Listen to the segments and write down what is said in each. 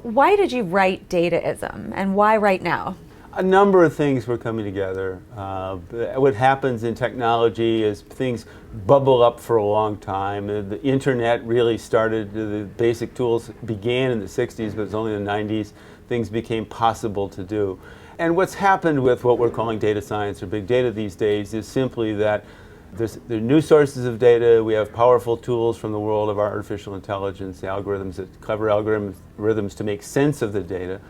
why did you write Dataism, and why right now? A number of things were coming together. What happens in technology is things bubble up for a long time. The internet really started, the basic tools began in the 60s, but it's only in the 90s things became possible to do. And what's happened with what we're calling data science or big data these days is simply that there are new sources of data. We have powerful tools from the world of artificial intelligence, the algorithms, clever algorithms to make sense of the data.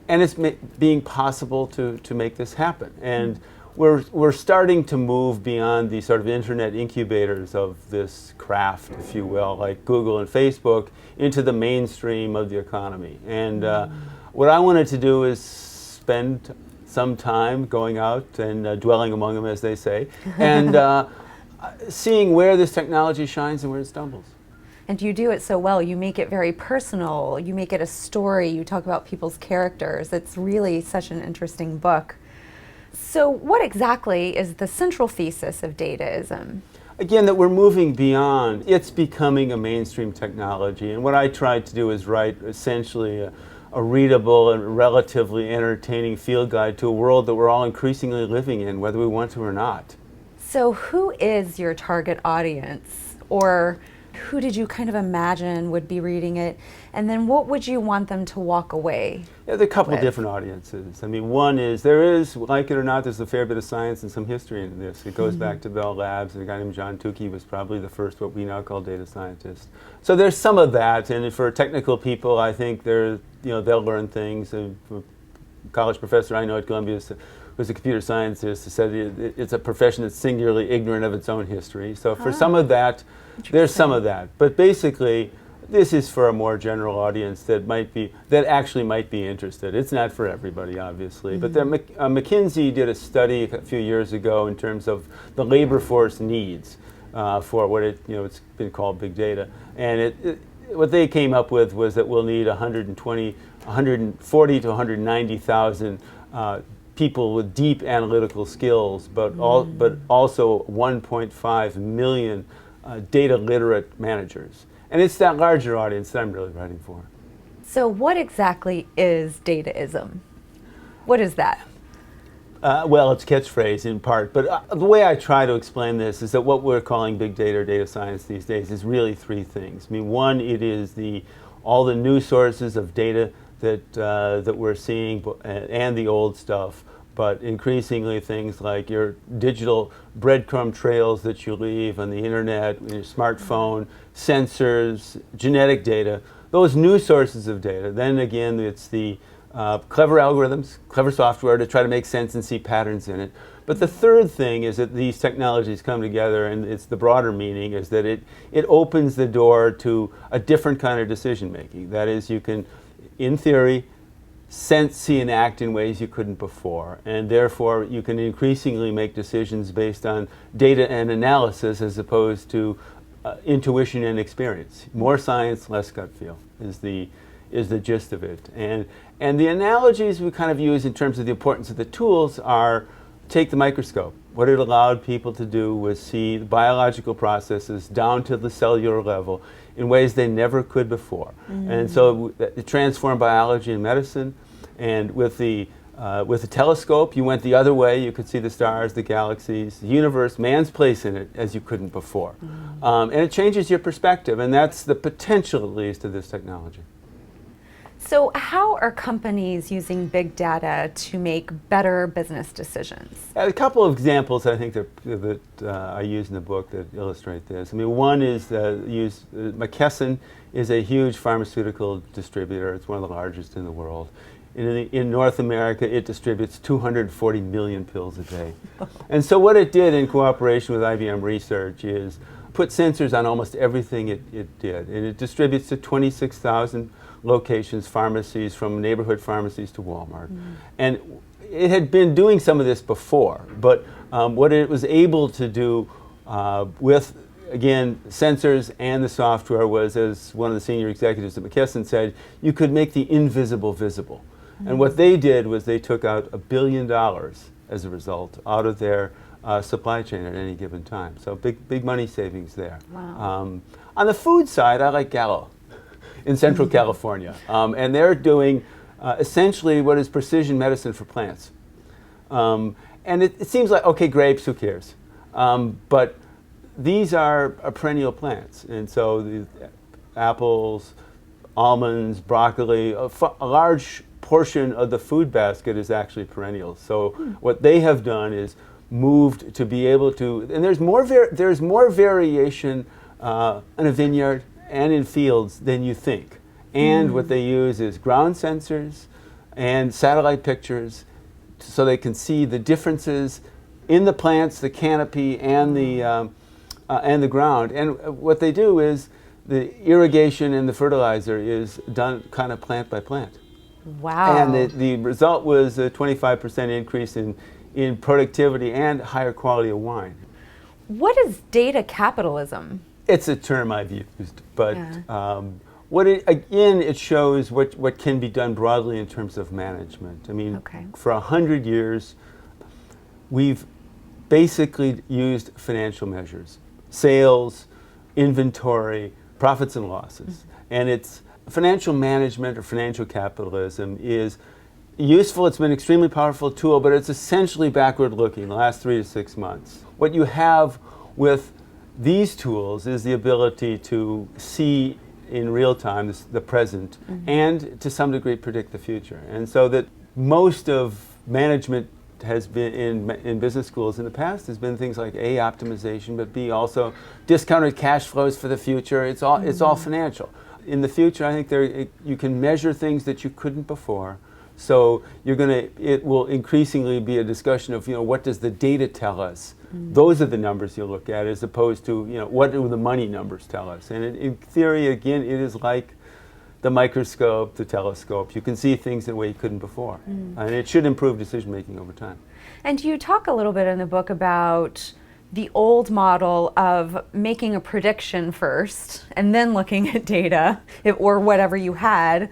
And it's being possible to make this happen. And we're starting to move beyond the sort of internet incubators of this craft, if you will, like Google and Facebook, into the mainstream of the economy. And what I wanted to do is spend some time going out and dwelling among them, as they say, and seeing where this technology shines and where it stumbles. And you do it so well. You make it very personal. You make it a story. You talk about people's characters. It's really such an interesting book. So what exactly is the central thesis of Dataism? Again, that we're moving beyond. It's becoming a mainstream technology. And what I tried to do is write essentially a readable and relatively entertaining field guide to a world that we're all increasingly living in, whether we want to or not. So who is your target audience? Or who did you kind of imagine would be reading it? And then what would you want them to walk away? Yeah, there are a couple of different audiences. I mean, one is, like it or not, there's a fair bit of science and some history in this. It goes back to Bell Labs. A guy named John Tukey was probably the first what we now call data scientist. So there's some of that, and for technical people, I think they'll learn things. A college professor I know at Columbia who's a computer scientist said it's a profession that's singularly ignorant of its own history. So for some of that, there's some of that. But basically, this is for a more general audience that actually might be interested. It's not for everybody, obviously. But McKinsey did a study a few years ago in terms of the labor force needs for what it's been called big data. And what they came up with was that we'll need 140 to 190,000 people with deep analytical skills, but also 1.5 million data literate managers. And it's that larger audience that I'm really writing for. So what exactly is Dataism? What is that? Well, it's a catchphrase in part, but the way I try to explain this is that what we're calling big data or data science these days is really three things. I mean, one, it is all the new sources of data that we're seeing and the old stuff, but increasingly things like your digital breadcrumb trails that you leave on the internet, your smartphone, sensors, genetic data, those new sources of data. Then again, it's the clever algorithms, clever software to try to make sense and see patterns in it. But the third thing is that these technologies come together, and it's the broader meaning, is that it opens the door to a different kind of decision making. That is, you can, in theory, sense, see, and act in ways you couldn't before. And therefore, you can increasingly make decisions based on data and analysis as opposed to intuition and experience. More science, less gut feel is the gist of it. And the analogies we kind of use in terms of the importance of the tools are, take the microscope. What it allowed people to do was see biological processes down to the cellular level in ways they never could before. And so it transformed biology and medicine. And with the telescope, you went the other way. You could see the stars, the galaxies, the universe, man's place in it as you couldn't before. And it changes your perspective, and that's the potential, at least, of this technology. So how are companies using big data to make better business decisions? A couple of examples I think that I use in the book that illustrate this. I mean, one is McKesson is a huge pharmaceutical distributor. It's one of the largest in the world. In North America, it distributes 240 million pills a day. And so what it did in cooperation with IBM Research is put sensors on almost everything it did. And it distributes to 26,000 locations, pharmacies, from neighborhood pharmacies to Walmart. And it had been doing some of this before, but what it was able to do with, again, sensors and the software was, as one of the senior executives at McKesson said, you could make the invisible visible. And what they did was they took out $1 billion as a result out of their supply chain at any given time. So big money savings there. Wow. On the food side, I like Gallo. in Central California. And they're doing essentially what is precision medicine for plants. And it seems like, okay, grapes, who cares? But these are perennial plants. And so the apples, almonds, broccoli, a large portion of the food basket is actually perennial. So what they have done is moved to be able to, and there's more variation in a vineyard and in fields than you think. And what they use is ground sensors and satellite pictures so they can see the differences in the plants, the canopy, and the ground. And what they do is the irrigation and the fertilizer is done kind of plant by plant. Wow. And the result was a 25% increase in productivity and higher quality of wine. What is data capitalism? It's a term I've used, but it shows what can be done broadly in terms of management. I mean, for 100 years, we've basically used financial measures, sales, inventory, profits and losses. And it's financial management or financial capitalism is useful. It's been an extremely powerful tool, but it's essentially backward looking the last 3 to 6 months. What you have with these tools is the ability to see in real time the present and to some degree predict the future. And so that most of management has been in business schools in the past has been things like A, optimization, but B, also discounted cash flows for the future. It's all financial. In the future, I think you can measure things that you couldn't before. So it will increasingly be a discussion of, what does the data tell us? Those are the numbers you'll look at, as opposed to, what do the money numbers tell us? And in theory, again, it is like the microscope, the telescope. You can see things in a way you couldn't before. And it should improve decision making over time. And you talk a little bit in the book about the old model of making a prediction first and then looking at data or whatever you had.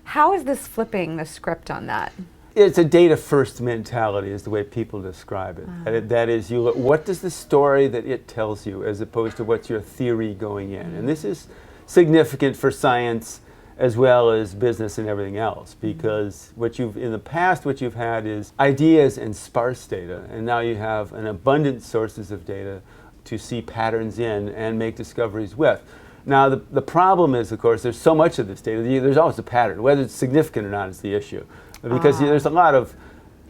How is this flipping the script on that? It's a data-first mentality is the way people describe it. That is, you look, what does the story that it tells you as opposed to what's your theory going in? And this is significant for science as well as business and everything else, because in the past what you've had is ideas and sparse data, and now you have an abundant sources of data to see patterns in and make discoveries with. Now the problem is, of course, there's so much of this data, there's always a pattern. Whether it's significant or not is the issue. Because there's a lot of,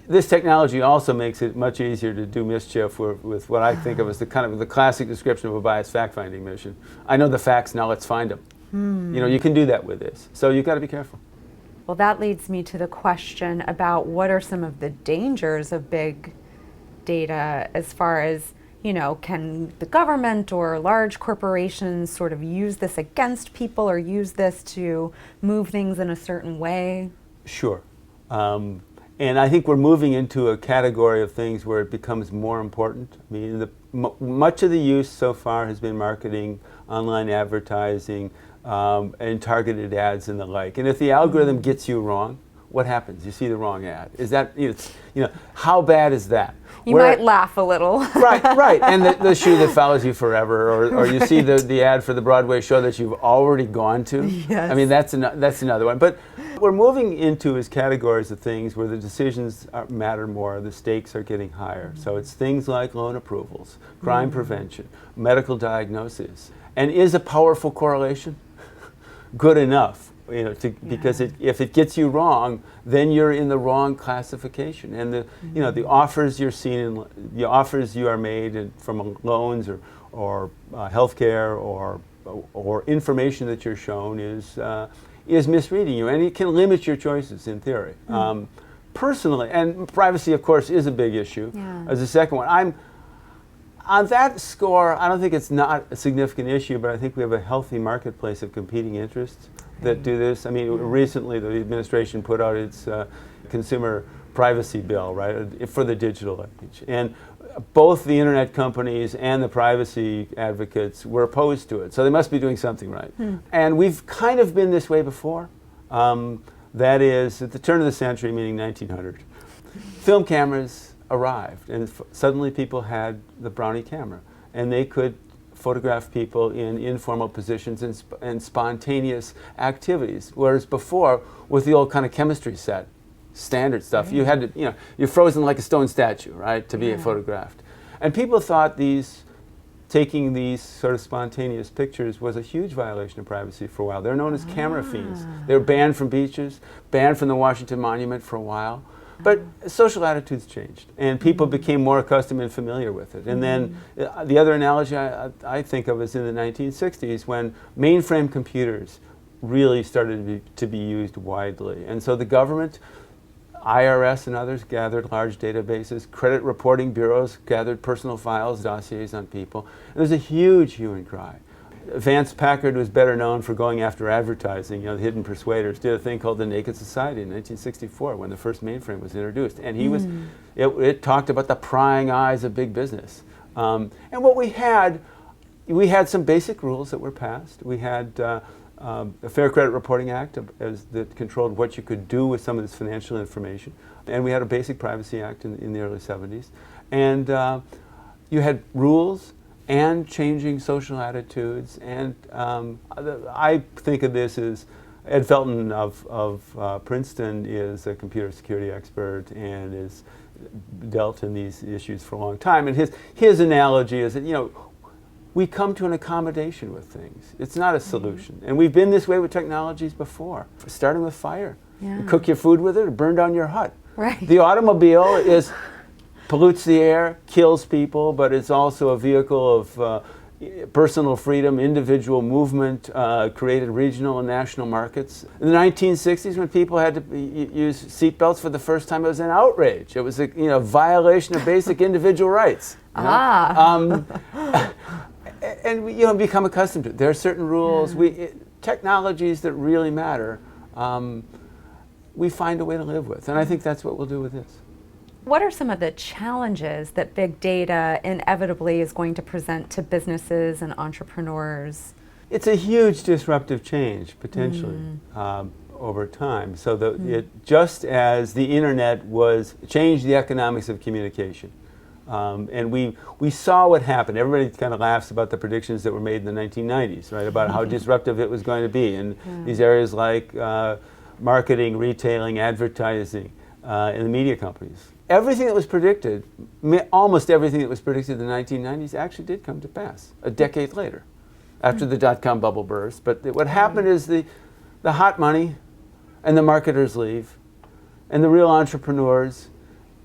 this technology also makes it much easier to do mischief with what I think of as the classic description of a biased fact-finding mission. I know the facts, now let's find them. You can do that with this. So you've got to be careful. Well, that leads me to the question about what are some of the dangers of big data as far as, can the government or large corporations sort of use this against people or use this to move things in a certain way? Sure. And I think we're moving into a category of things where it becomes more important. I mean, much of the use so far has been marketing, online advertising, and targeted ads and the like. And if the algorithm gets you wrong, what happens? You see the wrong ad. Is that, how bad is that? You might laugh a little. Right. And the shoe that follows you forever, or you see the ad for the Broadway show that you've already gone to. Yes. I mean, that's another one. But we're moving into is categories of things where the decisions matter more, the stakes are getting higher. So it's things like loan approvals, crime prevention, medical diagnosis. And is a powerful correlation good enough? Because if it gets you wrong, then you're in the wrong classification. And the offers you're seeing, the offers you are made from loans or healthcare or information that you're shown is misreading you, and it can limit your choices in theory. Personally, and privacy, of course, is a big issue. As a second one, on that score, I don't think it's not a significant issue, but I think we have a healthy marketplace of competing interests that do this. I mean, recently the administration put out its consumer privacy bill, right, for the digital age. And both the internet companies and the privacy advocates were opposed to it. So they must be doing something right. And we've kind of been this way before. That is, at the turn of the century, meaning 1900, film cameras arrived, and suddenly people had the Brownie camera, and they could photograph people in informal positions and spontaneous activities. Whereas before, with the old kind of chemistry set, standard stuff, you had to, you're frozen like a stone statue, right, to be photographed. And people thought taking these sort of spontaneous pictures was a huge violation of privacy for a while. They're known as camera fiends. They were banned from beaches, banned from the Washington Monument for a while. But social attitudes changed, and people became more accustomed and familiar with it. And then the other analogy I think of is in the 1960s, when mainframe computers really started to be used widely. And so the government, IRS and others gathered large databases. Credit reporting bureaus gathered personal files, dossiers on people. And there's a huge hue and cry. Vance Packard was better known for going after advertising. The Hidden Persuaders did a thing called the Naked Society in 1964 when the first mainframe was introduced. And it talked about the prying eyes of big business. And what we had some basic rules that were passed. We had a Fair Credit Reporting Act that controlled what you could do with some of this financial information. And we had a Basic Privacy Act in the early 70s. And you had rules and changing social attitudes. And I think of this as Ed Felton of Princeton is a computer security expert and has dealt in these issues for a long time. And his analogy is that, we come to an accommodation with things. It's not a solution. And we've been this way with technologies before, starting with fire. You cook your food with it or burn down your hut. Right. The automobile pollutes the air, kills people, but it's also a vehicle of personal freedom, individual movement, created regional and national markets. In the 1960s, when people had to use seatbelts for the first time, it was an outrage. It was a violation of basic individual rights. And we become accustomed to it. There are certain rules. Technologies that really matter, we find a way to live with. And I think that's what we'll do with this. What are some of the challenges that big data inevitably is going to present to businesses and entrepreneurs? It's a huge disruptive change, potentially, over time. So just as the internet changed the economics of communication. And we saw what happened. Everybody kind of laughs about the predictions that were made in the 1990s, right, about how disruptive it was going to be in these areas like marketing, retailing, advertising, and the media companies. Everything that was predicted, almost everything that was predicted in the 1990s actually did come to pass a decade later, after the dot-com bubble burst. But what happened is the hot money and the marketers leave, and the real entrepreneurs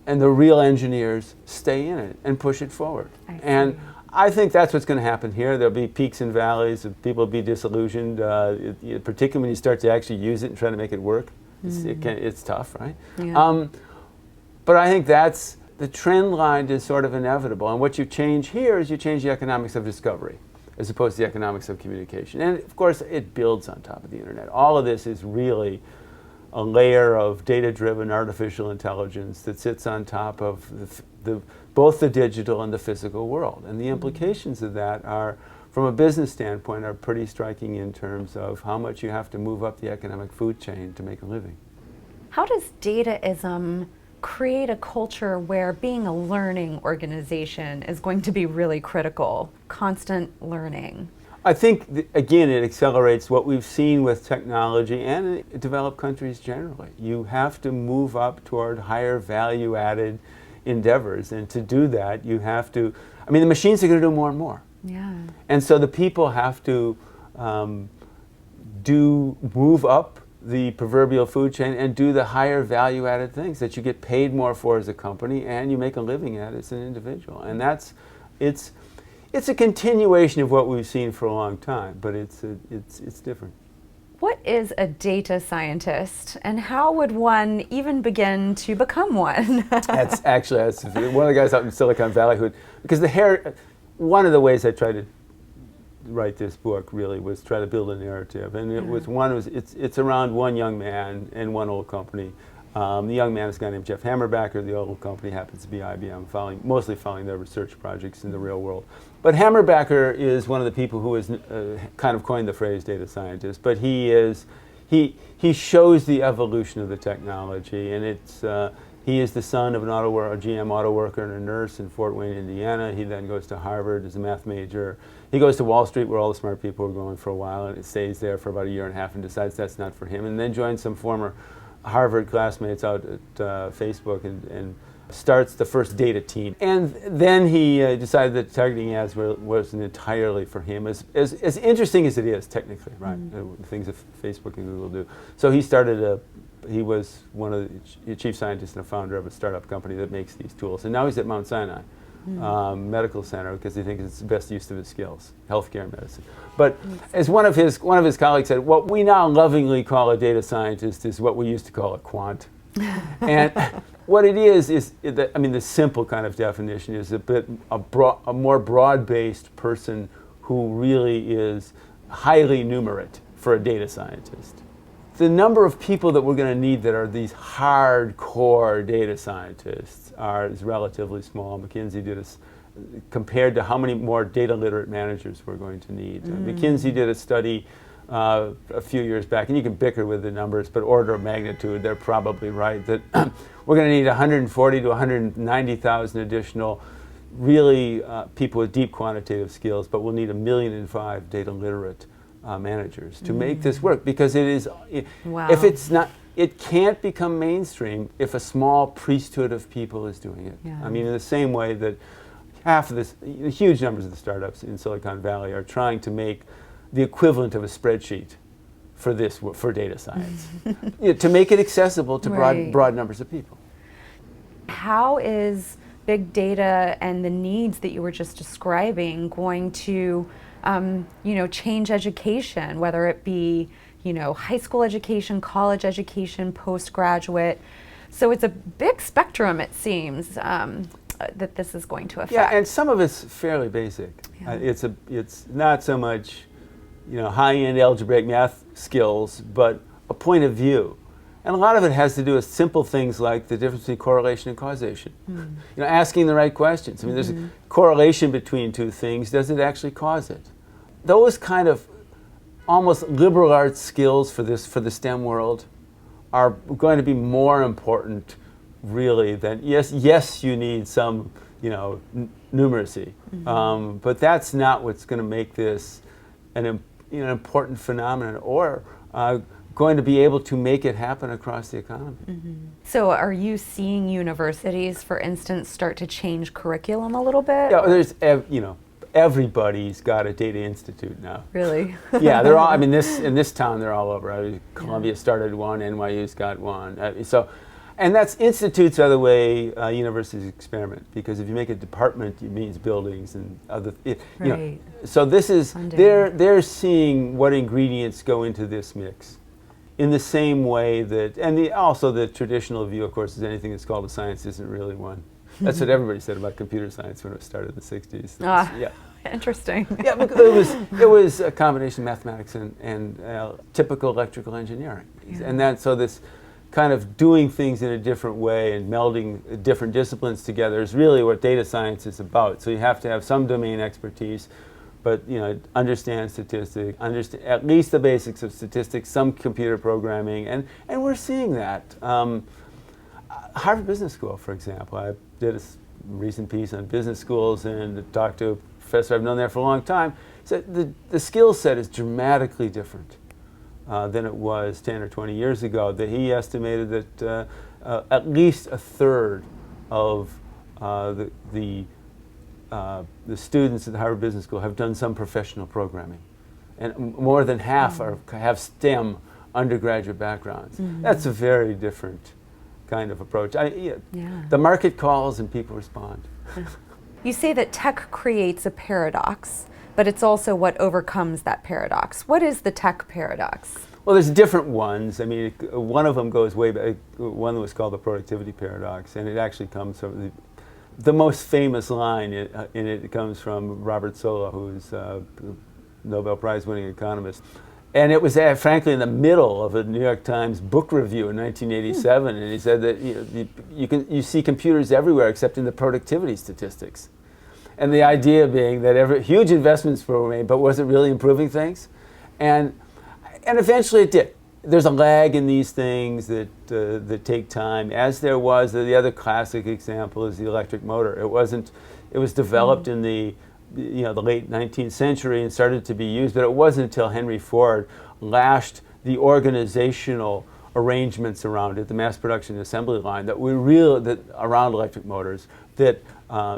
and the real engineers stay in it and push it forward. And I think that's what's going to happen here. There'll be peaks and valleys, and people will be disillusioned, particularly when you start to actually use it and try to make it work. It's tough, right? But I think the trend line is sort of inevitable. And what you change here is you change the economics of discovery as opposed to the economics of communication. And of course, it builds on top of the internet. All of this is really a layer of data-driven artificial intelligence that sits on top of both the digital and the physical world. And the implications of that are, from a business standpoint, are pretty striking in terms of how much you have to move up the economic food chain to make a living. How does dataism create a culture where being a learning organization is going to be really critical, constant learning? I think, again, it accelerates what we've seen with technology and in developed countries generally. You have to move up toward higher value-added endeavors, and to do that, you have to, the machines are going to do more and more. And so the people have to move up the proverbial food chain and do the higher value-added things that you get paid more for as a company and you make a living at as an individual. And it's a continuation of what we've seen for a long time, but it's different. What is a data scientist, and how would one even begin to become one? That's one of the guys out in Silicon Valley because one of the ways I tried to write this book really was try to build a narrative, and it's around one young man and one old company. The young man is a guy named Jeff Hammerbacher. The old company happens to be IBM, mostly following their research projects in the real world. But Hammerbacher is one of the people who has kind of coined the phrase data scientist. But he shows the evolution of the technology, and He is the son of a GM auto worker and a nurse in Fort Wayne, Indiana. He then goes to Harvard as a math major. He goes to Wall Street, where all the smart people are going for a while, and stays there for about a year and a half and decides that's not for him, and then joins some former Harvard classmates out at Facebook and starts the first data team. And then he decided that targeting ads wasn't entirely for him, as interesting as it is technically, right? The things that Facebook and Google do. So he started he was one of the chief scientists and a founder of a startup company that makes these tools. And now he's at Mount Sinai Medical Center because he thinks it's the best use of his skills, healthcare medicine. But as one of his colleagues said, what we now lovingly call a data scientist is what we used to call a quant. And what it is that, I mean, the simple kind of definition is a more broad-based person who really is highly numerate for a data scientist. The number of people that we're going to need that are these hardcore data scientists is relatively small. McKinsey did compared to how many more data literate managers we're going to need. McKinsey did a study a few years back, and you can bicker with the numbers, but order of magnitude, they're probably right, that we're going to need 140 to 190,000 additional really people with deep quantitative skills, but we'll need 1.5 million data literate managers to make this work, because if it's not, it can't become mainstream if a small priesthood of people is doing it. Yeah. I mean, in the same way that half of this, huge numbers of the startups in Silicon Valley are trying to make the equivalent of a spreadsheet for data science, to make it accessible to broad numbers of people. How is big data and the needs that you were just describing going to change education, whether it be, high school education, college education, postgraduate? So it's a big spectrum, it seems, that this is going to affect. Yeah, and some of it's fairly basic. Yeah. It's not so much, high-end algebraic math skills, but a point of view. And a lot of it has to do with simple things like the difference between correlation and causation. Asking the right questions. I mean, there's a correlation between two things. Does it actually cause it? Those kind of almost liberal arts skills for the STEM world are going to be more important, really, than yes, you need some, numeracy, but that's not what's going to make this an important phenomenon, or going to be able to make it happen across the economy. So are you seeing universities, for instance, start to change curriculum a little bit? Yeah, there's, everybody's got a data institute now. Really? Yeah, they're all, in this town, they're all over. Columbia started one, NYU's got one. And that's institutes are the way universities experiment, because if you make a department, it means buildings and other. So this is they're seeing what ingredients go into this mix, in the same way that, and also the traditional view, of course, is anything that's called a science isn't really one. That's what everybody said about computer science when it started in the '60s. Yeah. Interesting. Yeah, because it was a combination of mathematics and typical electrical engineering, and so this kind of doing things in a different way and melding different disciplines together is really what data science is about. So you have to have some domain expertise, but understand statistics, understand at least the basics of statistics, some computer programming, and we're seeing that. Harvard Business School, for example, I did a recent piece on business schools and talked to a professor I've known there for a long time. Said the skill set is dramatically different than it was 10 or 20 years ago. That he estimated that at least a third of the students at the Harvard Business School have done some professional programming, and more than half have STEM undergraduate backgrounds. That's a very different kind of approach. The market calls and people respond. You say that tech creates a paradox, but it's also what overcomes that paradox. What is the tech paradox? Well, there's different ones. I mean, one of them goes way back. One was called the productivity paradox, and it actually comes from the most famous line in it comes from Robert Solow, who's a Nobel Prize-winning economist. And it was frankly in the middle of a New York Times book review in 1987, and he said that you see computers everywhere except in the productivity statistics. And the idea being that huge investments were made, but was it really improving things? And eventually it did. there's a lag in these things that take time, as there was. The other classic example is the electric motor. It was developed in the late 19th century and started to be used, but it wasn't until Henry Ford lashed the organizational arrangements around it, the mass production assembly line, that around electric motors, that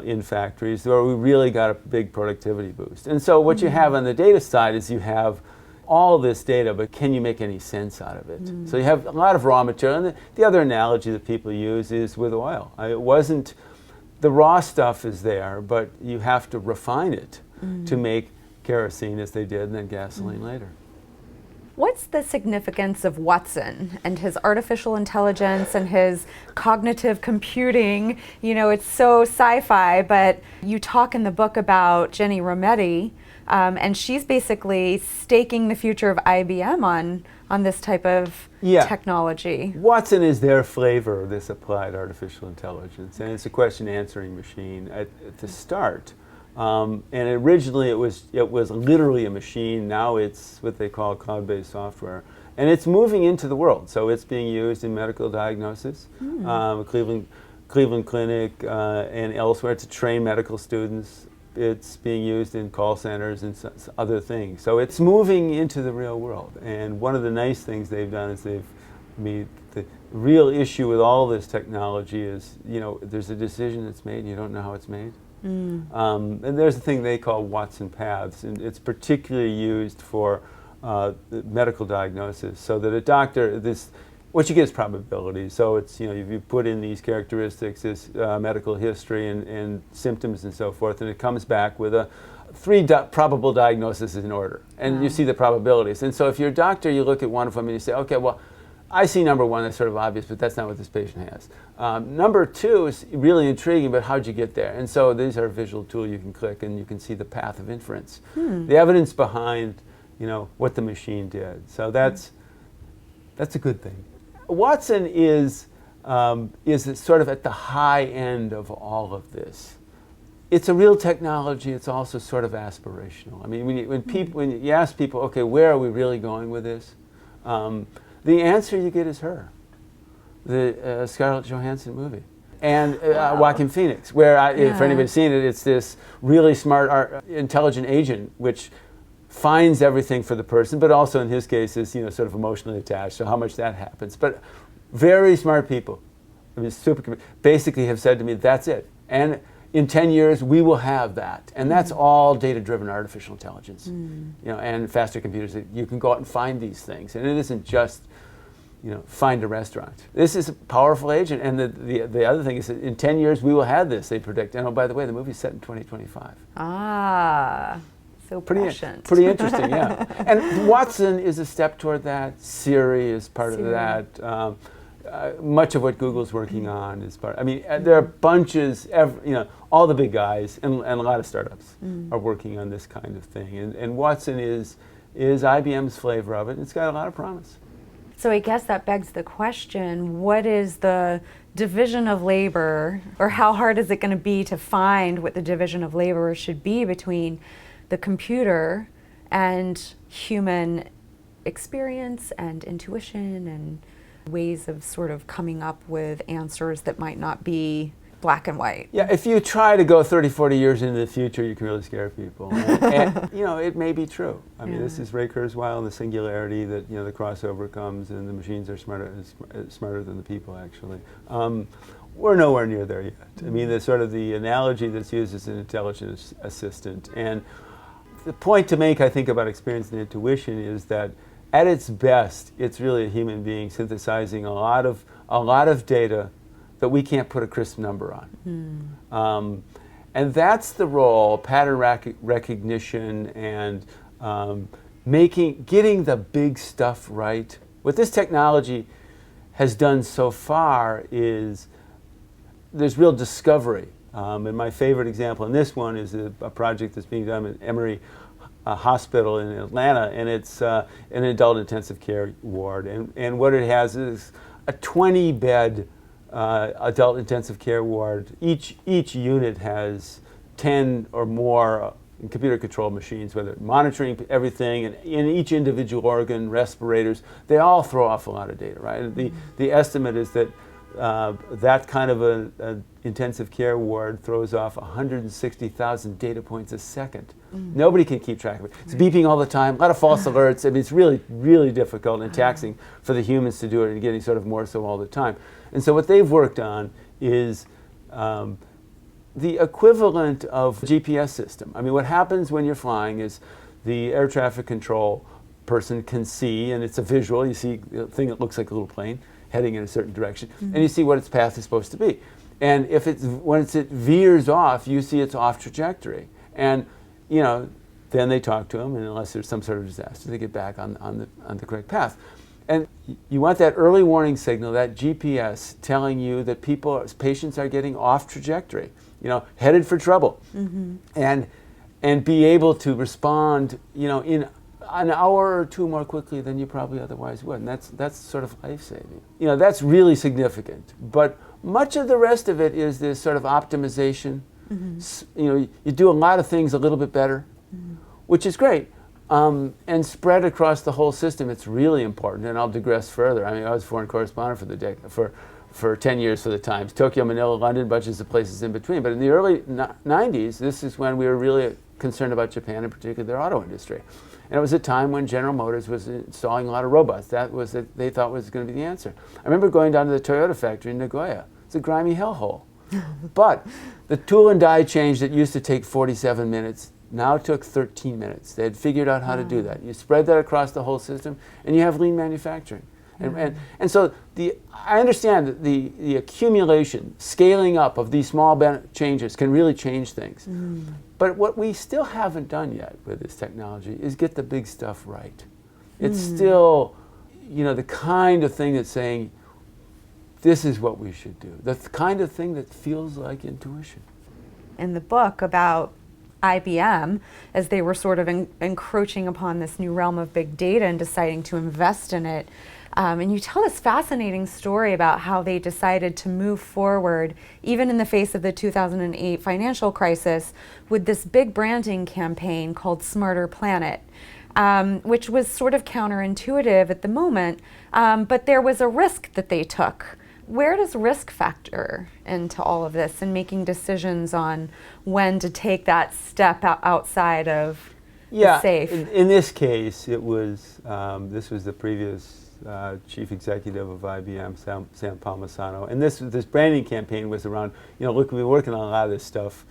in factories, where we really got a big productivity boost. And so what you have on the data side is you have all this data, but can you make any sense out of it? So you have a lot of raw material. And the other analogy that people use is with oil. It wasn't, the raw stuff is there, but you have to refine it to make kerosene, as they did, and then gasoline later. What's the significance of Watson and his artificial intelligence and his cognitive computing? You know, it's so sci-fi, but you talk in the book about Jenny Rometty, and she's basically staking the future of IBM on this type of technology. Watson is their flavor of this applied artificial intelligence, and it's a question answering machine at the start. And originally it was literally a machine. Now it's what they call cloud-based software, and it's moving into the world. So it's being used in medical diagnosis, Cleveland Clinic and elsewhere to train medical students. It's being used in call centers and other things. So it's moving into the real world. And one of the nice things they've done is the real issue with all this technology is, there's a decision that's made and you don't know how it's made. And there's a thing they call Watson paths, and it's particularly used for medical diagnosis, so that a doctor, what you get is probabilities. So it's, if you put in these characteristics, this medical history and symptoms and so forth, and it comes back with three probable diagnoses in order, and you see the probabilities. And so if you're a doctor, you look at one of them and you say, okay, well, I see number one, that's sort of obvious, but that's not what this patient has. Number two is really intriguing, but how'd you get there? And so these are a visual tool you can click and you can see the path of inference, the evidence behind, what the machine did. So that's a good thing. Watson is sort of at the high end of all of this. It's a real technology. It's also sort of aspirational. I mean, when you ask people, okay, where are we really going with this? The answer you get is her, the Scarlett Johansson movie, and Joaquin Phoenix, where for anybody seen it, it's this really smart, intelligent agent which finds everything for the person, but also in his case is sort of emotionally attached. So how much that happens, but very smart people, basically have said to me, that's it, and in 10 years we will have that, and that's all data-driven artificial intelligence, and faster computers. You can go out and find these things, and it isn't just find a restaurant. This is a powerful agent, and the other thing is that in 10 years we will have this, they predict. And by the way, the movie's set in 2025. So prescient. Pretty interesting, yeah. And Watson is a step toward that. Siri is part of that. Much of what Google's working on is part. I mean, there are bunches. All the big guys and a lot of startups are working on this kind of thing. And Watson is IBM's flavor of it. It's got a lot of promise. So I guess that begs the question, what is the division of labor, or how hard is it going to be to find what the division of labor should be between the computer and human experience and intuition and ways of sort of coming up with answers that might not be black and white? Yeah, if you try to go 30, 40 years into the future, you can really scare people. And it may be true. I mean, this is Ray Kurzweil and the singularity that, the crossover comes and the machines are smarter than the people, actually. We're nowhere near there yet. I mean, the analogy that's used is an intelligent assistant. And the point to make, I think, about experience and intuition is that at its best, it's really a human being synthesizing a lot of data that we can't put a crisp number on. And that's the role, pattern recognition and getting the big stuff right. What this technology has done so far is there's real discovery. And my favorite example in this one is a project that's being done at Emory Hospital in Atlanta, and it's an adult intensive care ward. And what it has is a 20-bed adult intensive care ward. Each unit has 10 or more in computer-controlled machines, whether monitoring everything and in each individual organ, respirators, they all throw off a lot of data, right? And the estimate is that that kind of an intensive care ward throws off 160,000 data points a second. Nobody can keep track of it. It's beeping all the time, a lot of false alerts. I mean, it's really, really difficult and taxing for the humans to do it, and getting sort of more so all the time. And so what they've worked on is the equivalent of GPS system. I mean, what happens when you're flying is the air traffic control person can see, and it's a visual, you see a thing that looks like a little plane heading in a certain direction, and you see what its path is supposed to be. And if once it veers off, you see it's off trajectory. And, you know, then they talk to them, and unless there's some sort of disaster, they get back on the correct path. And you want that early warning signal, that GPS, telling you that patients are getting off trajectory, you know, headed for trouble, and be able to respond, you know, in an hour or two more quickly than you probably otherwise would. And that's sort of life-saving. You know, that's really significant. But much of the rest of it is this sort of optimization. You know, you do a lot of things a little bit better, which is great. And spread across the whole system, it's really important. And I'll digress further. I mean, I was foreign correspondent for 10 years for the Times. Tokyo, Manila, London, bunches of places in between. But in the early 90s, this is when we were really concerned about Japan, and particularly their auto industry. And it was a time when General Motors was installing a lot of robots. That was what they thought was going to be the answer. I remember going down to the Toyota factory in Nagoya. It's a grimy hellhole. But the tool and die change that used to take 47 minutes now took 13 minutes. They had figured out how to do that. You spread that across the whole system, and you have lean manufacturing. And so I understand that the accumulation, scaling up of these small changes can really change things. But what we still haven't done yet with this technology is get the big stuff right. It's still, you know, the kind of thing that's saying, this is what we should do. The kind of thing that feels like intuition. In the book about IBM, as they were sort of encroaching upon this new realm of big data and deciding to invest in it, and you tell this fascinating story about how they decided to move forward, even in the face of the 2008 financial crisis, with this big branding campaign called Smarter Planet, which was sort of counterintuitive at the moment, but there was a risk that they took. Where does risk factor into all of this and making decisions on when to take that step outside of the safe? In this case, it was, this was the previous chief executive of IBM, Sam Palmisano. And this branding campaign was around, you know, look, we've been working on a lot of this stuff,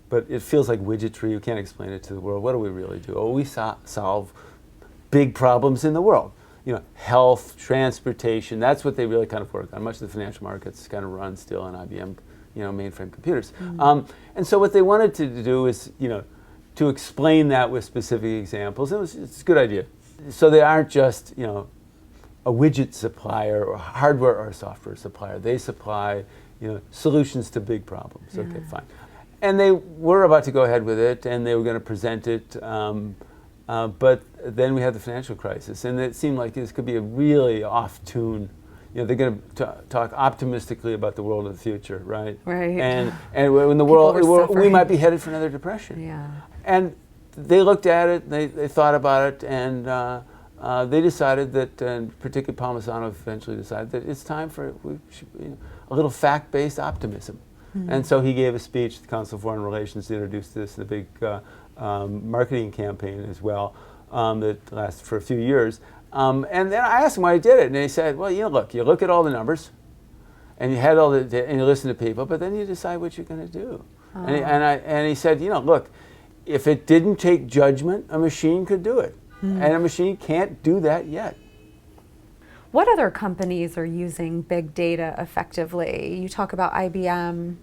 but it feels like widgetry. You can't explain it to the world. What do we really do? Oh, we solve big problems in the world. You know, health, transportation, that's what they really kind of work on. Much of the financial markets kind of run still on IBM, you know, mainframe computers. And so what they wanted to do is, you know, to explain that with specific examples. It's a good idea. So they aren't just, you know, a widget supplier or hardware or software supplier. They supply, you know, solutions to big problems. Okay, fine. And they were about to go ahead with it, and they were going to present it. But then we had the financial crisis, and it seemed like this could be a really off-tune. You know, they're going to talk optimistically about the world of the future, right? Right. And when the world, we might be headed for another depression. Yeah. And they looked at it, they thought about it, and they decided that, and particularly Palmisano eventually decided that it's time for a little fact-based optimism. And so he gave a speech to the Council of Foreign Relations to introduce this, the big marketing campaign as well, that lasted for a few years. And then I asked him why he did it, and he said, well, you look at all the numbers, and you had all the, and you listen to people, but then you decide what you're going to do. And he said, you know, look, if it didn't take judgment, a machine could do it, and a machine can't do that yet. What other companies are using big data effectively? You talk about IBM.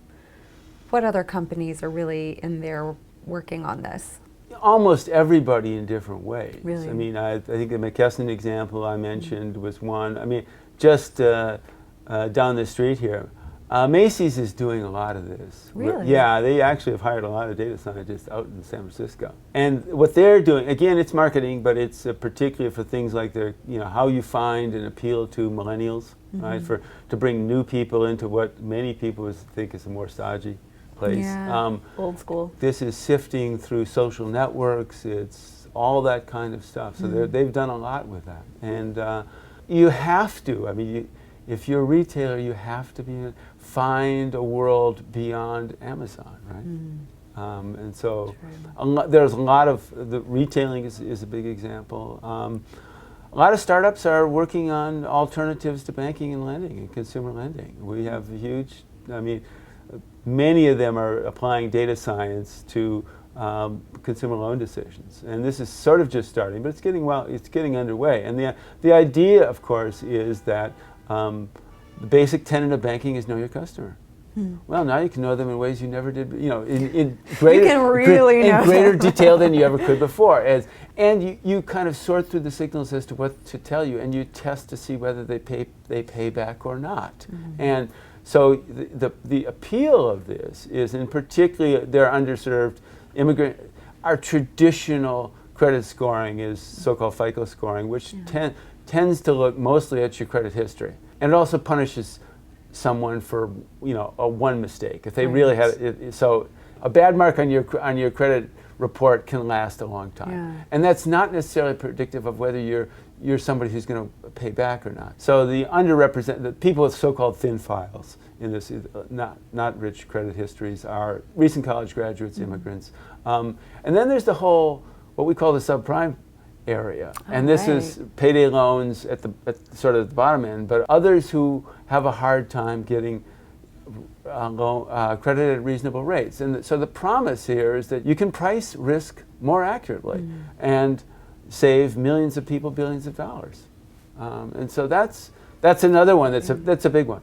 What other companies are really in there working on this? Almost everybody in different ways. Really? I mean, I think the McKesson example I mentioned was one. I mean, just down the street here, Macy's is doing a lot of this. Really? Yeah, they actually have hired a lot of data scientists out in San Francisco. And what they're doing, again, it's marketing, but it's particularly for things like their, you know, how you find and appeal to millennials, right? To bring new people into what many people think is a more stodgy place. Yeah, old school. This is sifting through social networks. It's all that kind of stuff. So they've done a lot with that. And you have to, I mean, if you're a retailer, you have to find a world beyond Amazon, right? And so there's a lot of, the retailing is a big example. A lot of startups are working on alternatives to banking and lending and consumer lending. We have a huge, I mean, many of them are applying data science to consumer loan decisions. And this is sort of just starting, but it's getting underway. And the idea, of course, is that the basic tenet of banking is know your customer. Well, now you can know them in ways you never did, you know, in greater detail than you ever could before. And you kind of sort through the signals as to what to tell you, and you test to see whether they pay back or not. And so the appeal of this is, in particularly, they're underserved immigrant. Our traditional credit scoring is so-called FICO scoring, which tends to look mostly at your credit history, and it also punishes someone for, you know, one mistake if they really had it. So a bad mark on your credit report can last a long time, and that's not necessarily predictive of whether you're somebody who's going to pay back or not. So the underrepresented people with so-called thin files in this, not rich credit histories, are recent college graduates, immigrants, and then there's the whole what we call the subprime area, and this is payday loans at sort of the bottom end, but others who have a hard time getting credit at reasonable rates. And so the promise here is that you can price risk more accurately and save millions of people billions of dollars. And so that's another one that's a big one.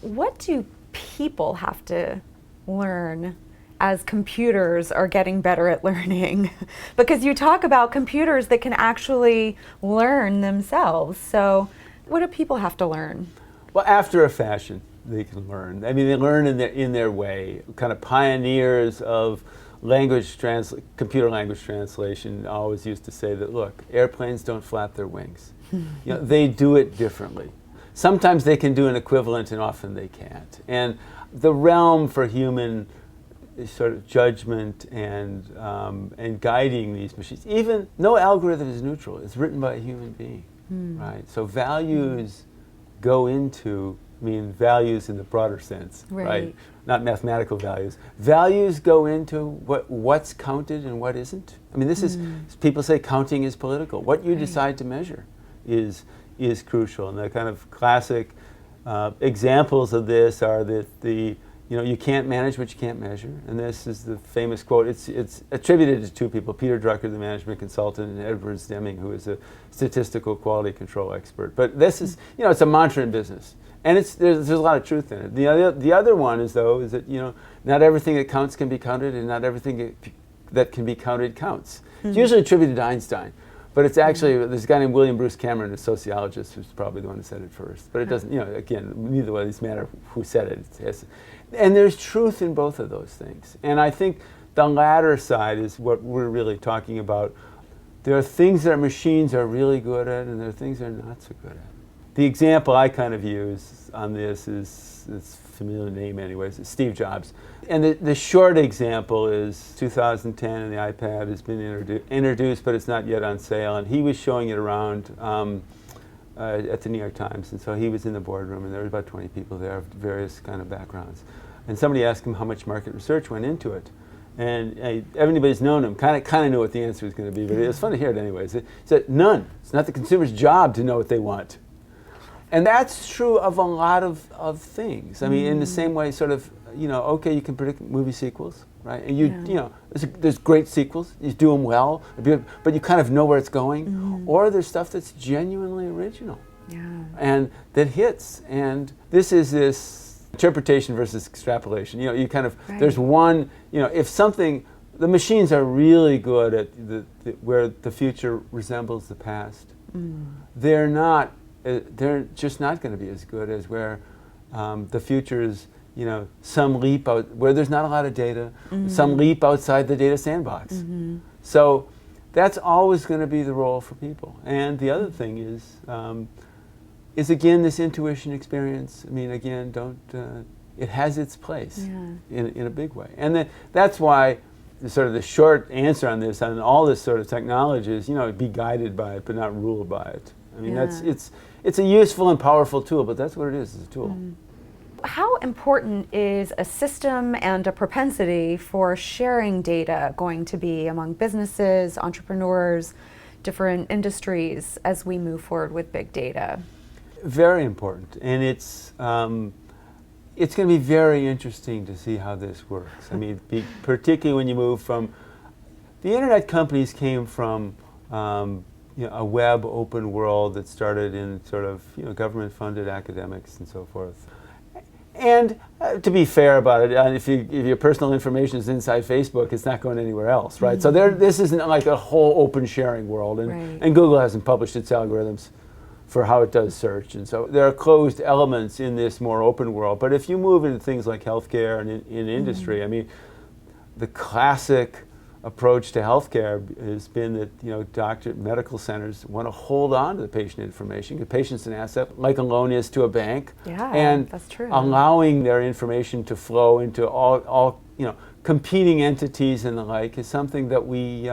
What do people have to learn as computers are getting better at learning? Because you talk about computers that can actually learn themselves. So what do people have to learn? Well, after a fashion, they can learn. I mean, they learn in their way. Kind of pioneers of computer language translation always used to say that, look, airplanes don't flap their wings. You know, they do it differently. Sometimes they can do an equivalent, and often they can't. And the realm for human sort of judgment and guiding these machines, even no algorithm is neutral. It's written by a human being, right? So values go into, I mean, values in the broader sense, right? Not mathematical values. Values go into what's counted and what isn't. I mean, this is, people say counting is political. What you decide to measure is crucial. And the kind of classic examples of this are that you can't manage what you can't measure. And this is the famous quote. It's attributed to two people, Peter Drucker, the management consultant, and Edward Deming, who is a statistical quality control expert. But this is, it's a mantra in business. And there's a lot of truth in it. The other one is that, not everything that counts can be counted, and not everything that can be counted counts. It's usually attributed to Einstein. But it's actually, there's a guy named William Bruce Cameron, a sociologist, who's probably the one who said it first. But it doesn't, again, neither one of these matter who said it. And there's truth in both of those things. And I think the latter side is what we're really talking about. There are things that machines are really good at, and there are things they're not so good at. The example I kind of use on this is, it's a familiar name anyways, it's Steve Jobs. And the short example is 2010, and the iPad has been introduced, but it's not yet on sale. And he was showing it around at the New York Times. And so he was in the boardroom, and there were about 20 people there of various kind of backgrounds. And somebody asked him how much market research went into it. And everybody's known him, kind of knew what the answer was going to be, but it was fun to hear it anyways. He said, none. It's not the consumer's job to know what they want. And that's true of a lot of things. I mean, in the same way, sort of, okay, you can predict movie sequels, right? And there's great sequels. You do them well, but you kind of know where it's going. Or there's stuff that's genuinely original, and that hits. And this interpretation versus extrapolation. You kind of there's one. If something, the machines are really good at where the future resembles the past. They're not. They're just not going to be as good as where the future is, some leap out, where there's not a lot of data, some leap outside the data sandbox. So that's always going to be the role for people. And the other thing is again, this intuition experience. I mean, again, it has its place Yeah. in a big way. And that's why the short answer on this, on all this sort of technology is, be guided by it, but not ruled by it. I mean, it's a useful and powerful tool, but that's what it is, it's a tool. Mm. How important is a system and a propensity for sharing data going to be among businesses, entrepreneurs, different industries as we move forward with big data? Very important, and it's going to be very interesting to see how this works. I mean, particularly when you move from the internet companies came from a web open world that started in sort of government-funded academics and so forth. And to be fair about it, if your personal information is inside Facebook, it's not going anywhere else, right? So this isn't like a whole open sharing world, and Google hasn't published its algorithms for how it does search, and so there are closed elements in this more open world. But if you move into things like healthcare and in industry, I mean, the classic approach to healthcare has been that medical centers want to hold on to the patient information. The patient's an asset, like a loan is to a bank, and that's true. Allowing their information to flow into all competing entities and the like is something that we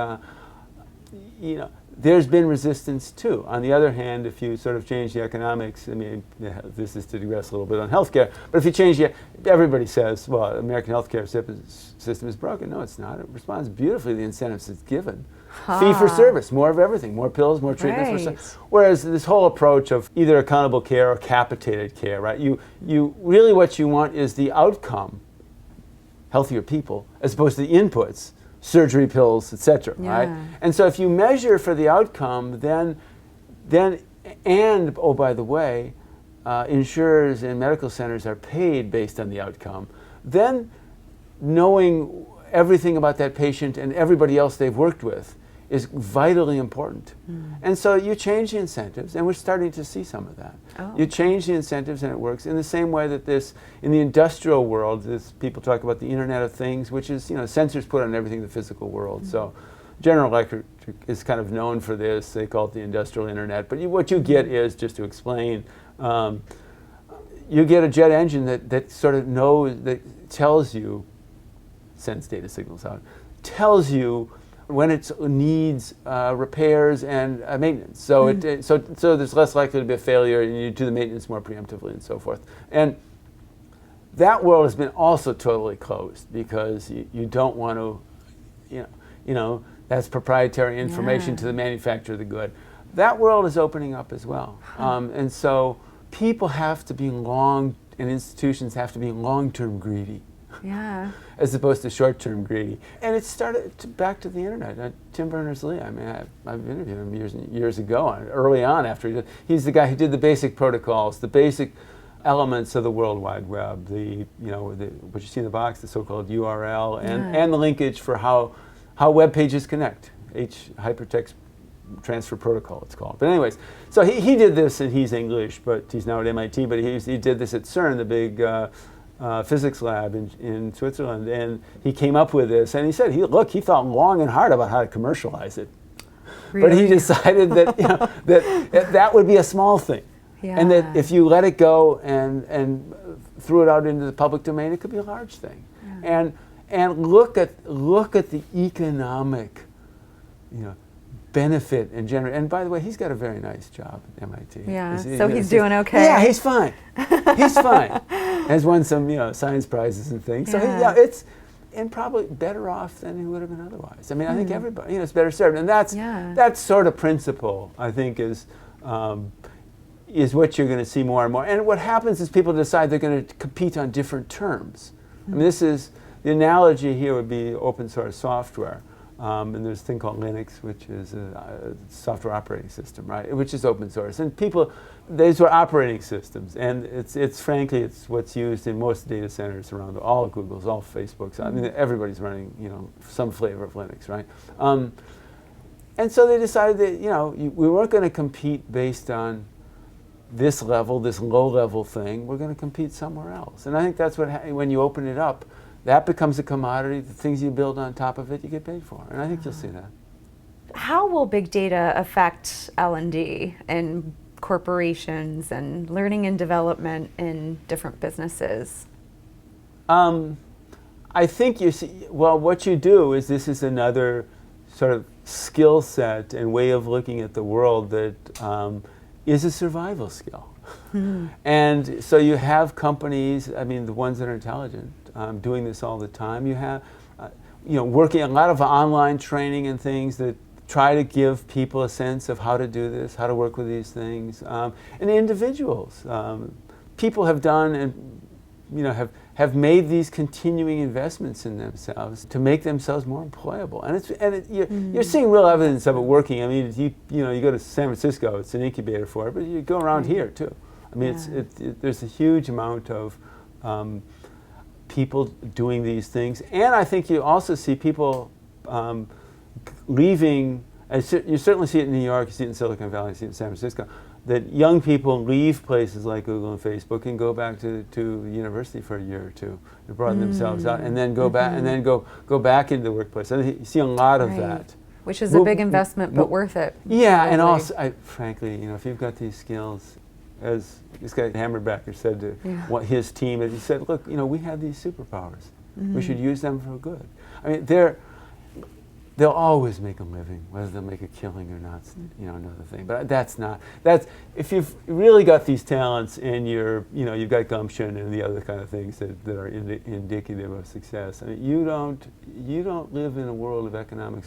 there's been resistance to. On the other hand, if you sort of change the economics, I mean, this is to digress a little bit on healthcare, but if you change everybody says, well, American healthcare system is broken. No, it's not. It responds beautifully to the incentives it's given. Fee for service, more of everything, more pills, more treatments. Whereas this whole approach of either accountable care or capitated care, right? You really what you want is the outcome, healthier people, as opposed to the inputs. Surgery, pills, etc. Right? And so if you measure for the outcome, then oh, by the way, insurers and medical centers are paid based on the outcome, then knowing everything about that patient and everybody else they've worked with is vitally important. And so you change the incentives, and we're starting to see some of that. You change the incentives and it works in the same way that in the industrial world, people talk about the Internet of Things, which is, sensors put on everything in the physical world. So General Electric is kind of known for this. They call it the industrial internet. But what you get is, just to explain, you get a jet engine that sort of that tells you, sends data signals out, tells you when it needs repairs and maintenance. So so there's less likely to be a failure, and you do the maintenance more preemptively and so forth. And that world has been also totally closed because you don't want to, that's proprietary information to the manufacturer of the good. That world is opening up as well. And so people have to be and institutions have to be long-term greedy. As opposed to short-term greedy. And it started back to the internet. Tim Berners-Lee, I mean, I've interviewed him years ago, early on after he's the guy who did the basic protocols, the basic elements of the World Wide Web, what you see in the box, the so-called URL, and the linkage for how web pages connect, hypertext transfer protocol it's called. But anyways, so he did this, and he's English, but he's now at MIT, but he did this at CERN, the big physics lab in Switzerland, and he came up with this, and he said he thought long and hard about how to commercialize it. Really? But he decided that that would be a small thing, and that if you let it go and threw it out into the public domain, it could be a large thing. And look at the economic benefit and generate. And by the way, he's got a very nice job at MIT. So he's doing okay. Yeah, he's fine. He's fine. Has won some science prizes and things. So it's probably better off than he would have been otherwise. I mean, I think everybody is better served, and that sort of principle, I think, is what you're going to see more and more. And what happens is people decide they're going to compete on different terms. I mean, the analogy here would be open source software. And there's a thing called Linux, which is a software operating system, right? Which is open source. And these were operating systems, and it's frankly what's used in most data centers around all of Google's, all Facebook's. I mean, everybody's running some flavor of Linux, right? And so they decided that we weren't going to compete based on this low-level thing. We're going to compete somewhere else. And I think that's when you open it up. That becomes a commodity. The things you build on top of it, you get paid for. And I think you'll see that. How will big data affect L&D and corporations and learning and development in different businesses? I think you see, well, what you do is this is another sort of skill set and way of looking at the world that is a survival skill. And so you have companies, I mean, the ones that are intelligent, doing this all the time. You have, working a lot of online training and things that try to give people a sense of how to do this, how to work with these things. And individuals, people have done and have made these continuing investments in themselves to make themselves more employable. And you're seeing real evidence of it working. I mean, you go to San Francisco, it's an incubator for it, but you go around here too. I mean, there's a huge amount of people doing these things. And I think you also see people leaving, you certainly see it in New York, you see it in Silicon Valley, you see it in San Francisco, that young people leave places like Google and Facebook and go back to university for a year or two to broaden themselves out, and then go back and then go back into the workplace. And you see a lot of that. Which is a big investment, but worth it. Yeah, and also, frankly, if you've got these skills, as this guy Hammerbacher said to what his team, he said, look, we have these superpowers. We should use them for good. I mean, they'll always make a living, whether they'll make a killing or not, another thing. But that's if you've really got these talents and you've got gumption and the other kind of things that are indicative of success. I mean, you don't live in a world of economic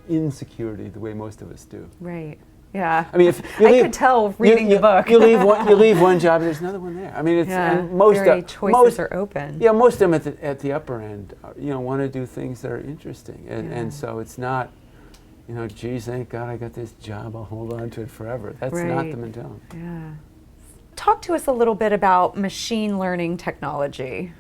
insecurity the way most of us do. Right. Yeah. I mean, I could tell reading the book. you leave one job, there's another one there. I mean, it's and choices are open. Yeah, most of them at the upper end, want to do things that are interesting, and so it's not, geez, thank God I got this job, I'll hold on to it forever. That's not the mentality. Yeah. Talk to us a little bit about machine learning technology.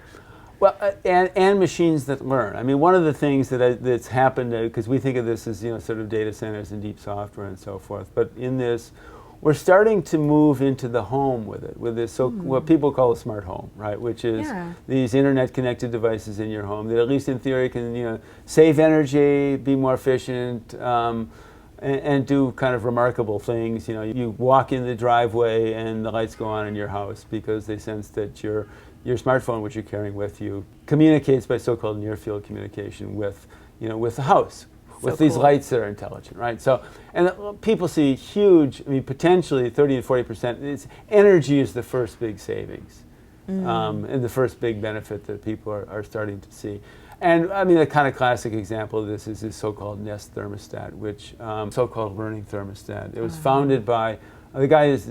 Well, and machines that learn. I mean, one of the things that's happened, because we think of this as sort of data centers and deep software and so forth, but in this, we're starting to move into the home with it, with this what people call a smart home, right? Which is these internet-connected devices in your home that, at least in theory, can save energy, be more efficient, and do kind of remarkable things. You walk in the driveway and the lights go on in your house because they sense that your smartphone, which you're carrying with you, communicates by so-called near-field communication with the house, with these lights that are intelligent, right? So, and people see huge, potentially 30 to 40%. Energy is the first big savings, and the first big benefit that people are starting to see. And I mean, the kind of classic example of this is this so-called Nest thermostat, which so-called learning thermostat. It was founded by the guy who's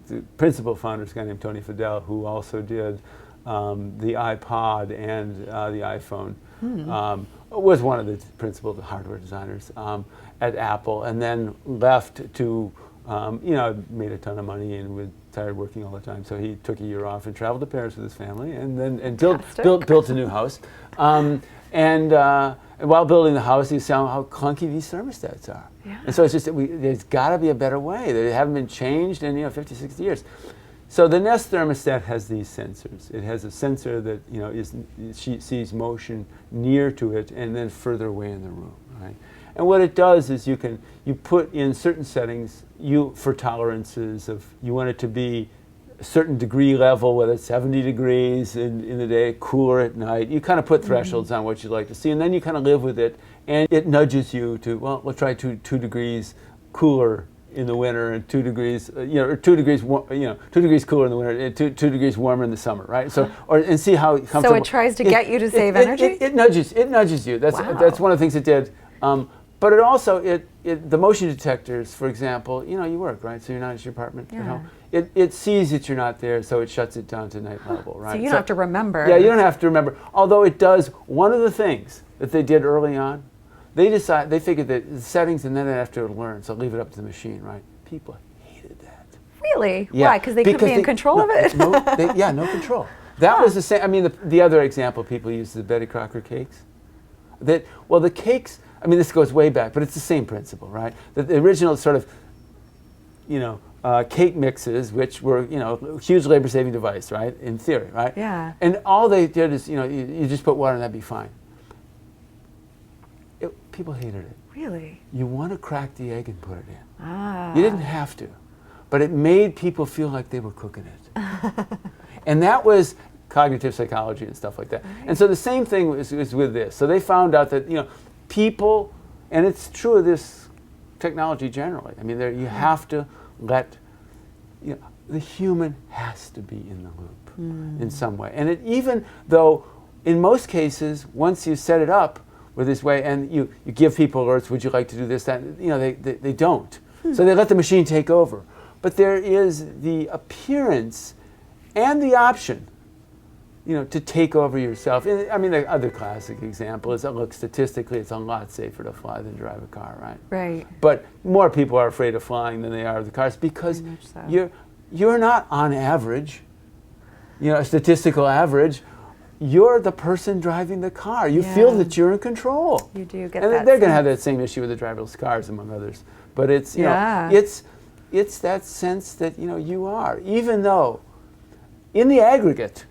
the principal founder is a guy named Tony Fadell, who also did the iPod and the iPhone. Was one of the principal hardware designers at Apple, and then left to, made a ton of money and was tired working all the time. So he took a year off and traveled to Paris with his family, and built a new house. And while building the house, he saw how clunky these thermostats are. Yeah. And so it's just there's got to be a better way. They haven't been changed in 50, 60 years. So the Nest thermostat has these sensors. It has a sensor that sees motion near to it and then further away in the room, right? And what it does is you put in certain settings for tolerances of you want it to be a certain degree level, whether it's 70 degrees in the day, cooler at night. You kind of put thresholds on what you'd like to see, and then you kind of live with it, and it nudges you to, well, we'll try 2 degrees cooler in the winter and 2 degrees, or 2 degrees, 2 degrees cooler in the winter and 2 degrees warmer in the summer, right? So, and see how comfortable. So it tries to get you to save energy? It nudges you. That's one of the things it did. But it also, the motion detectors, for example, you work, right? So you're not at your apartment at home. It sees that you're not there, so it shuts it down to night level, right? So you don't have to remember. Yeah, you don't have to remember. Although it does, one of the things that they did early on, they figured that the settings and then they'd have to learn, so leave it up to the machine, right? People hated that. Really? Yeah. Why? Because they couldn't be in control of it? No control. That was the same. I mean, the other example people use is the Betty Crocker cakes. The cakes, I mean, this goes way back, but it's the same principle, right? The original sort of, cake mixes, which were, huge labor-saving device, right? In theory, right? Yeah. And all they did is, you just put water and that'd be fine. People hated it. Really? You want to crack the egg and put it in. Ah. You didn't have to, but it made people feel like they were cooking it. And that was, cognitive psychology and stuff like that. And so the same thing is with this. So they found out that, people, and it's true of this technology generally. I mean, you have to let, the human has to be in the loop in some way. And even though, in most cases, once you set it up with this way and you give people alerts, would you like to do this, that, they don't. So they let the machine take over. But there is the appearance and the option, to take over yourself. I mean, the other classic example is that, look, statistically, it's a lot safer to fly than drive a car, right? Right. But more people are afraid of flying than they are of the cars because you're not on average, a statistical average. You're the person driving the car. You feel that you're in control. You do get and that. They're going to have that same issue with the driverless cars, among others. But it's, it's that sense that, you are, even though in the aggregate,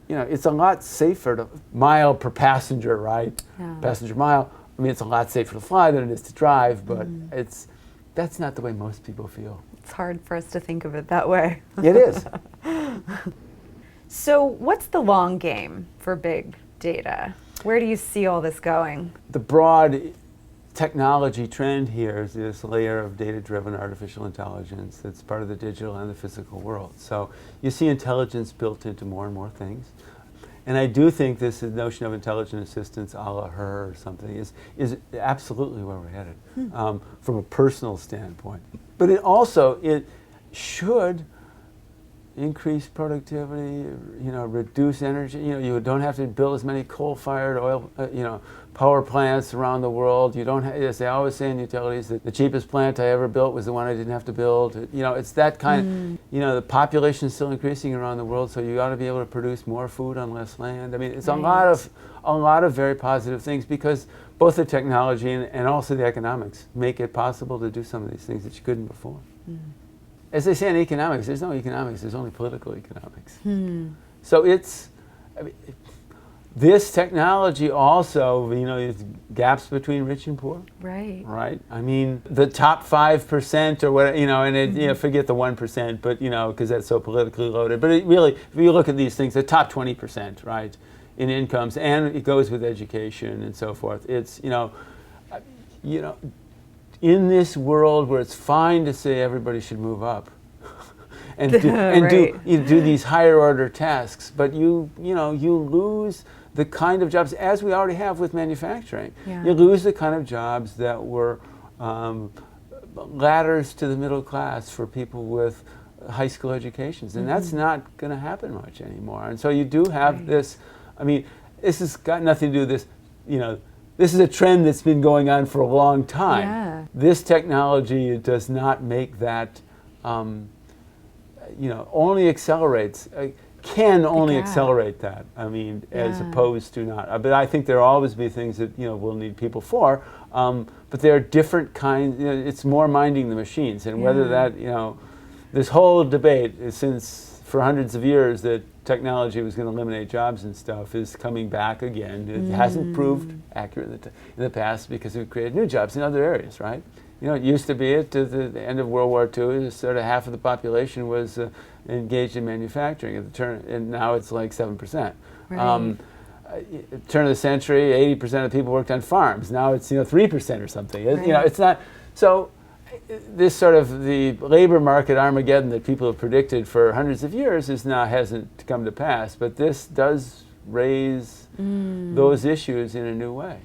it's a lot safer to mile per passenger, right? Yeah. Passenger mile. I mean, it's a lot safer to fly than it is to drive, but that's not the way most people feel. It's hard for us to think of it that way. It is. So what's the long game for big data? Where do you see all this going? The broad technology trend here is this layer of data-driven artificial intelligence that's part of the digital and the physical world. So you see intelligence built into more and more things. And I do think this notion of intelligent assistance a la her or something is absolutely where we're headed from a personal standpoint. But it should increase productivity, reduce energy. You don't have to build as many coal-fired oil, power plants around the world. You don't have, as they always say in utilities, that the cheapest plant I ever built was the one I didn't have to build. It's that kind of, the population is still increasing around the world, so you ought to be able to produce more food on less land. I mean, it's a lot of very positive things because both the technology and also the economics make it possible to do some of these things that you couldn't before. As they say in economics, there's no economics, there's only political economics. So this technology also, there's gaps between rich and poor. Right. Right? I mean, the top 5% or what, and forget the 1%, but, because that's so politically loaded. But it really, if you look at these things, the top 20%, right, in incomes, and it goes with education and so forth. It's, in this world where it's fine to say everybody should move up and do these higher order tasks, but you lose the kind of jobs, as we already have with manufacturing. You lose the kind of jobs that were ladders to the middle class for people with high school educations, and that's not going to happen much anymore. And so you do have this. I mean, this has got nothing to do with this. This is a trend that's been going on for a long time. Yeah. This technology does not make that, only accelerates, can only accelerate that. I mean, as opposed to not. But I think there will always be things that, we'll need people for. But there are different kinds, it's more minding the machines. And whether that, this whole debate is since for hundreds of years that technology was going to eliminate jobs and stuff is coming back again. It hasn't proved accurate in the past because it created new jobs in other areas, right? It used to be at the end of World War II, sort of half of the population was engaged in manufacturing at the turn, and now it's like 7%. Right. Turn of the century, 80% of people worked on farms. Now it's 3% or something. It's not so. This sort of the labor market Armageddon that people have predicted for hundreds of years hasn't come to pass, but this does raise those issues in a new way.